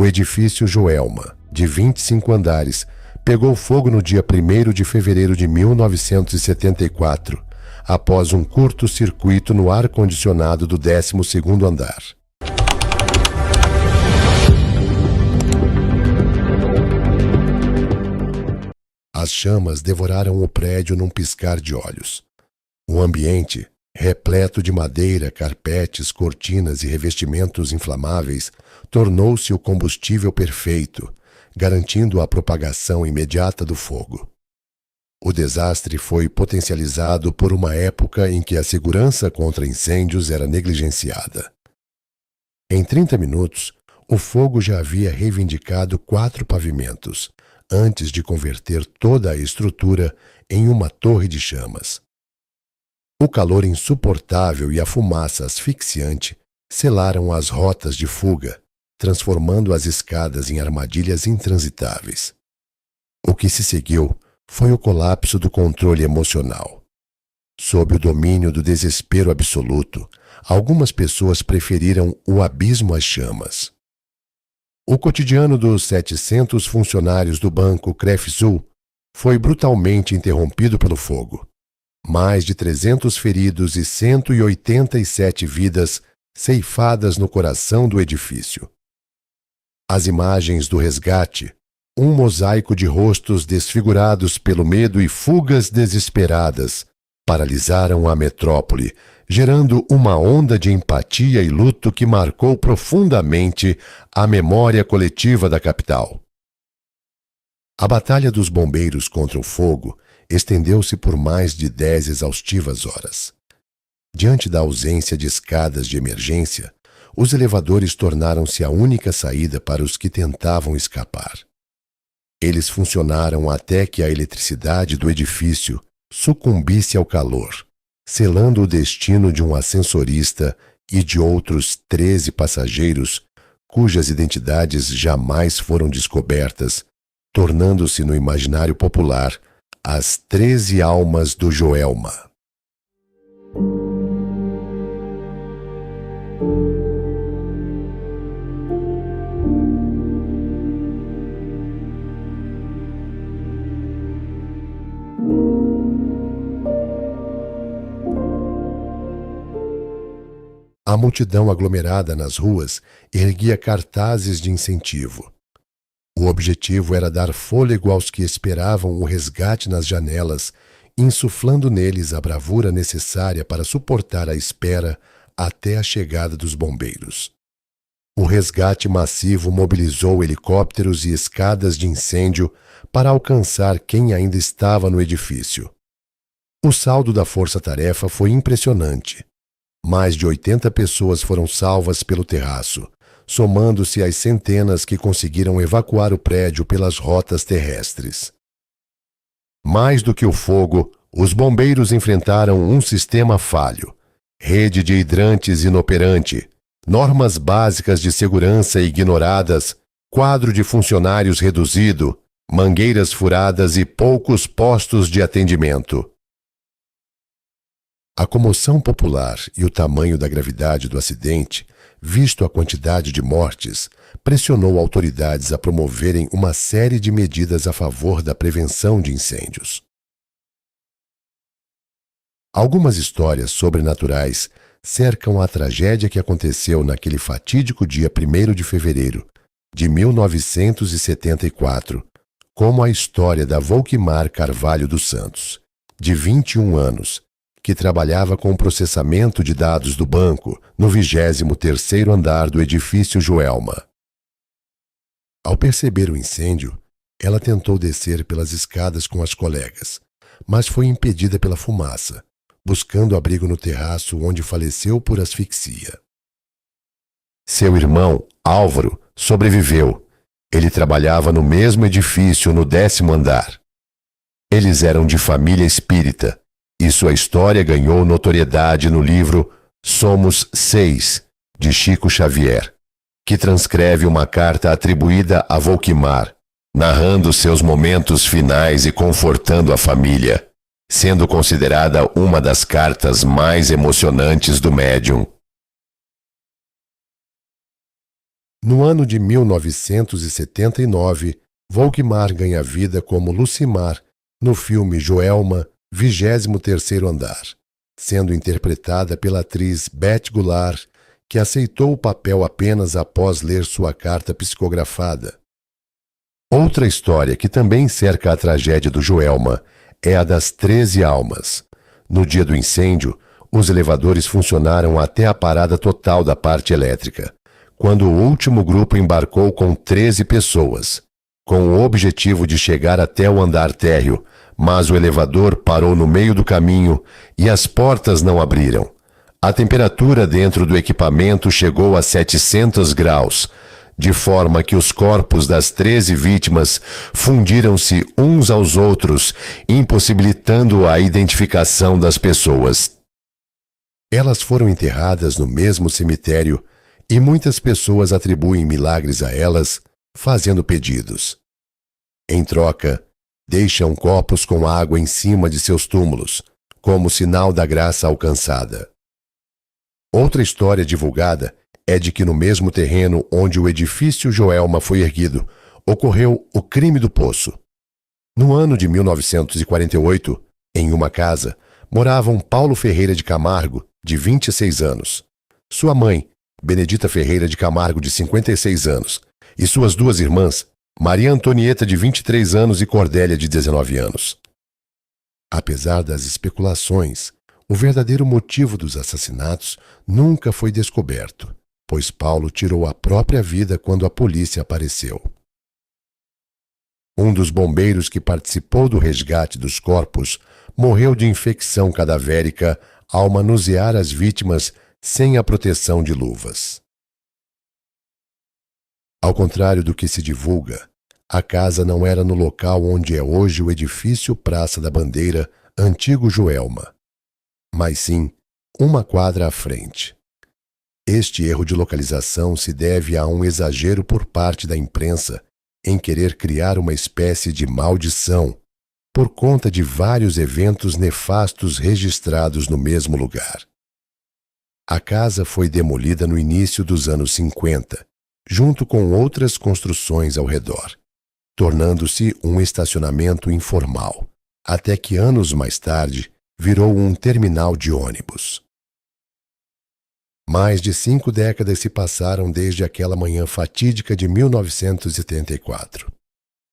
O edifício Joelma, de 25 andares, pegou fogo no dia 1º de fevereiro de 1974, após um curto-circuito no ar-condicionado do 12º andar. As chamas devoraram o prédio num piscar de olhos. O ambiente, repleto de madeira, carpetes, cortinas e revestimentos inflamáveis, tornou-se o combustível perfeito, garantindo a propagação imediata do fogo. O desastre foi potencializado por uma época em que a segurança contra incêndios era negligenciada. Em 30 minutos, o fogo já havia reivindicado 4 pavimentos, antes de converter toda a estrutura em uma torre de chamas. O calor insuportável e a fumaça asfixiante selaram as rotas de fuga, transformando as escadas em armadilhas intransitáveis. O que se seguiu foi o colapso do controle emocional. Sob o domínio do desespero absoluto, algumas pessoas preferiram o abismo às chamas. O cotidiano dos 700 funcionários do banco Crefsul foi brutalmente interrompido pelo fogo. Mais de 300 feridos e 187 vidas ceifadas no coração do edifício. As imagens do resgate, um mosaico de rostos desfigurados pelo medo e fugas desesperadas, paralisaram a metrópole, gerando uma onda de empatia e luto que marcou profundamente a memória coletiva da capital. A batalha dos bombeiros contra o fogo estendeu-se por mais de 10 exaustivas horas. Diante da ausência de escadas de emergência, os elevadores tornaram-se a única saída para os que tentavam escapar. Eles funcionaram até que a eletricidade do edifício sucumbisse ao calor, selando o destino de um ascensorista e de outros 13 passageiros cujas identidades jamais foram descobertas, tornando-se no imaginário popular as 13 almas do Joelma. A multidão aglomerada nas ruas erguia cartazes de incentivo. O objetivo era dar fôlego aos que esperavam o resgate nas janelas, insuflando neles a bravura necessária para suportar a espera até a chegada dos bombeiros. O resgate massivo mobilizou helicópteros e escadas de incêndio para alcançar quem ainda estava no edifício. O saldo da força-tarefa foi impressionante. Mais de 80 pessoas foram salvas pelo terraço, somando-se às centenas que conseguiram evacuar o prédio pelas rotas terrestres. Mais do que o fogo, os bombeiros enfrentaram um sistema falho, rede de hidrantes inoperante, normas básicas de segurança ignoradas, quadro de funcionários reduzido, mangueiras furadas e poucos postos de atendimento. A comoção popular e o tamanho da gravidade do acidente, visto a quantidade de mortes, pressionou autoridades a promoverem uma série de medidas a favor da prevenção de incêndios. Algumas histórias sobrenaturais cercam a tragédia que aconteceu naquele fatídico dia 1º de fevereiro de 1974, como a história da Volquimar Carvalho dos Santos, de 21 anos, que trabalhava com o processamento de dados do banco no 23º andar do edifício Joelma. Ao perceber o incêndio, ela tentou descer pelas escadas com as colegas, mas foi impedida pela fumaça, buscando abrigo no terraço onde faleceu por asfixia. Seu irmão, Álvaro, sobreviveu. Ele trabalhava no mesmo edifício no 10º andar. Eles eram de família espírita, e sua história ganhou notoriedade no livro Somos 6, de Chico Xavier, que transcreve uma carta atribuída a Volquimar, narrando seus momentos finais e confortando a família, sendo considerada uma das cartas mais emocionantes do médium. No ano de 1979, Volkmar ganha vida como Lucimar no filme Joelma, 23º Andar, sendo interpretada pela atriz Beth Goulart, que aceitou o papel apenas após ler sua carta psicografada. Outra história que também cerca a tragédia do Joelma é a das 13 almas. No dia do incêndio, os elevadores funcionaram até a parada total da parte elétrica, quando o último grupo embarcou com 13 pessoas, com o objetivo de chegar até o andar térreo, mas o elevador parou no meio do caminho e as portas não abriram. A temperatura dentro do equipamento chegou a 700 graus, de forma que os corpos das 13 vítimas fundiram-se uns aos outros, impossibilitando a identificação das pessoas. Elas foram enterradas no mesmo cemitério e muitas pessoas atribuem milagres a elas, fazendo pedidos. Em troca, deixam copos com água em cima de seus túmulos, como sinal da graça alcançada. Outra história divulgada é de que no mesmo terreno onde o edifício Joelma foi erguido, ocorreu o crime do poço. No ano de 1948, em uma casa, moravam Paulo Ferreira de Camargo, de 26 anos, sua mãe, Benedita Ferreira de Camargo, de 56 anos, e suas duas irmãs, Maria Antonieta, de 23 anos, e Cordélia, de 19 anos. Apesar das especulações, o verdadeiro motivo dos assassinatos nunca foi descoberto, pois Paulo tirou a própria vida quando a polícia apareceu. Um dos bombeiros que participou do resgate dos corpos morreu de infecção cadavérica ao manusear as vítimas sem a proteção de luvas. Ao contrário do que se divulga, a casa não era no local onde é hoje o edifício Praça da Bandeira, antigo Joelma, mas sim uma quadra à frente. Este erro de localização se deve a um exagero por parte da imprensa em querer criar uma espécie de maldição por conta de vários eventos nefastos registrados no mesmo lugar. A casa foi demolida no início dos anos 50, junto com outras construções ao redor, tornando-se um estacionamento informal, até que anos mais tarde virou um terminal de ônibus. Mais de 5 décadas se passaram desde aquela manhã fatídica de 1974.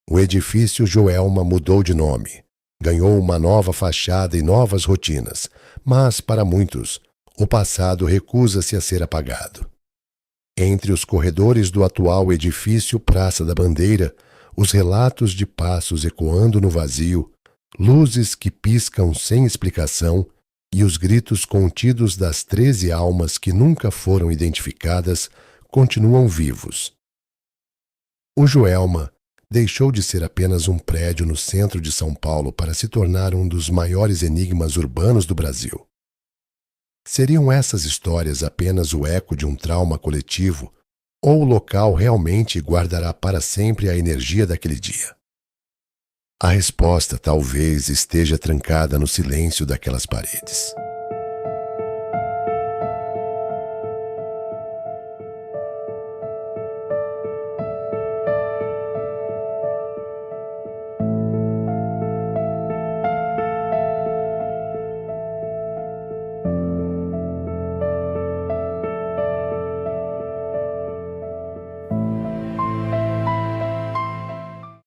O edifício Joelma mudou de nome, ganhou uma nova fachada e novas rotinas, mas, para muitos, o passado recusa-se a ser apagado. Entre os corredores do atual edifício Praça da Bandeira, os relatos de passos ecoando no vazio, luzes que piscam sem explicação e os gritos contidos das 13 almas que nunca foram identificadas continuam vivos. O Joelma deixou de ser apenas um prédio no centro de São Paulo para se tornar um dos maiores enigmas urbanos do Brasil. Seriam essas histórias apenas o eco de um trauma coletivo, ou o local realmente guardará para sempre a energia daquele dia? A resposta talvez esteja trancada no silêncio daquelas paredes.